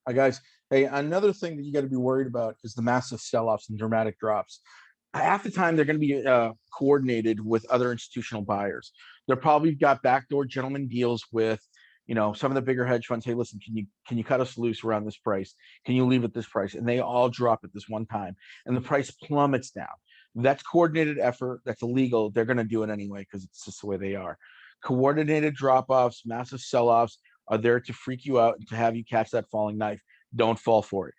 Hi guys. Hey, another thing that you got to be worried about is the massive sell-offs and dramatic drops. Half the time, they're going to be coordinated with other institutional buyers. They're probably got backdoor gentleman deals with, some of the bigger hedge funds. Hey, listen, can you cut us loose around this price? Can you leave at this price? And they all drop at this one time, and the price plummets down. That's coordinated effort. That's illegal. They're going to do it anyway because it's just the way they are. Coordinated drop-offs, massive sell-offs are there to freak you out and to have you catch that falling knife. Don't fall for it.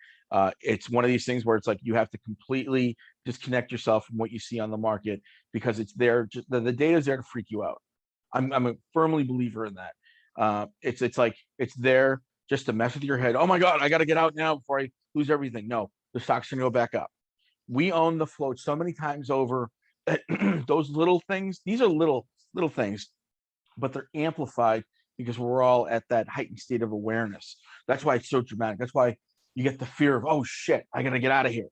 It's one of these things where it's like you have to completely disconnect yourself from what you see on the market because it's there. Just the data is there to freak you out. I'm a firmly believer in that. It's like it's there just to mess with your head. Oh my God, I got to get out now before I lose everything. No, the stock's gonna go back up. We own the float so many times over. Those little things, these are little things, but they're amplified because we're all at that heightened state of awareness. That's why it's so dramatic. That's why you get the fear of, oh shit, I gotta get out of here.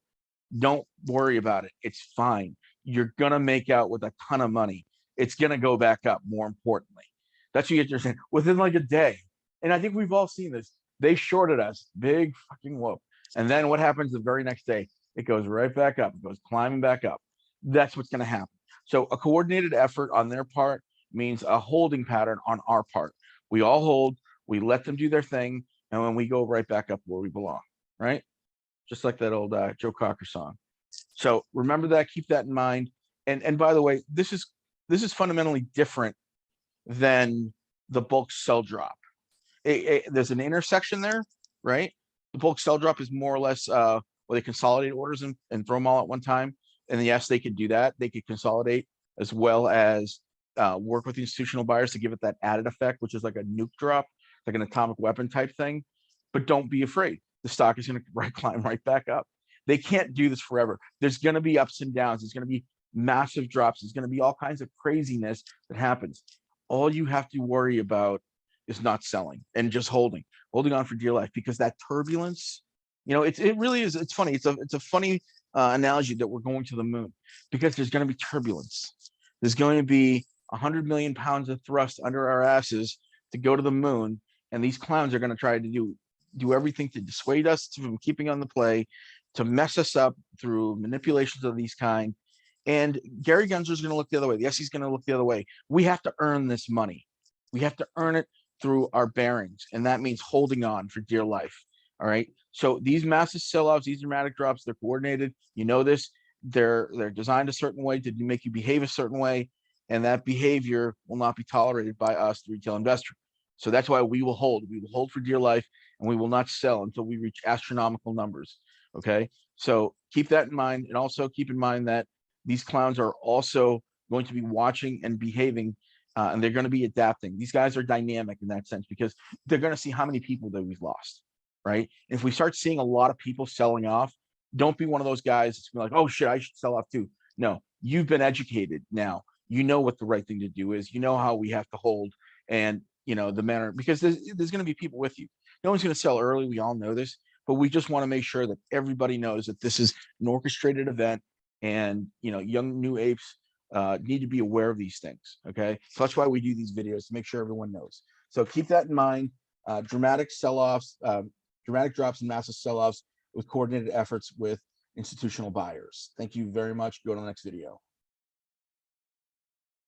Don't worry about it. It's fine. You're gonna make out with a ton of money. It's gonna go back up, more importantly. That's what you get saying within like a day. And I think we've all seen this. They shorted us, big fucking whoop. And then what happens the very next day? It goes right back up, it goes climbing back up. That's what's gonna happen. So a coordinated effort on their part means a holding pattern on our part. We all hold, we let them do their thing, and when we go right back up where we belong, right? Just like that old Joe Cocker song. So remember that, keep that in mind. And by the way, this is fundamentally different than the bulk sell drop. There's an intersection there, right? The bulk sell drop is more or less where they consolidate orders and throw them all at one time. And yes, they could do that. They could consolidate as well as work with the institutional buyers to give it that added effect, which is like a nuke drop, like an atomic weapon type thing. But don't be afraid. The stock is going to climb right back up. They can't do this forever. There's going to be ups and downs. There's going to be massive drops. There's going to be all kinds of craziness that happens. All you have to worry about is not selling and just holding on for dear life, because that turbulence, it really is. It's funny. It's a funny analogy that we're going to the moon because there's going to be turbulence. There's going to be 100 million pounds of thrust under our asses to go to the moon, and these clowns are going to try to do everything to dissuade us from keeping on the play, to mess us up through manipulations of these kind. And Gary Gensler is going to look the other way. The SEC is going to look the other way. We have to earn this money. We have to earn it through our bearings, and that means holding on for dear life. All right. So these massive sell-offs, these dramatic drops, they're coordinated. You know this. They're designed a certain way to make you behave a certain way, and that behavior will not be tolerated by us, the retail investor. So that's why we will hold. We will hold for dear life, and we will not sell until we reach astronomical numbers. Okay. So keep that in mind, and also keep in mind that these clowns are also going to be watching and behaving, and they're going to be adapting. These guys are dynamic in that sense because they're going to see how many people that we've lost, right? And if we start seeing a lot of people selling off, don't be one of those guys that's like, oh shit, I should sell off too. No, you've been educated now. You know what the right thing to do is. You know how we have to hold, and the manner, because there's going to be people with you. No one's going to sell early. We all know this, but we just want to make sure that everybody knows that this is an orchestrated event, and young new apes need to be aware of these things. Okay, so that's why we do these videos, to make sure everyone knows. So keep that in mind. Dramatic sell-offs, dramatic drops and massive sell-offs with coordinated efforts with institutional buyers. Thank you very much. Go to the next video.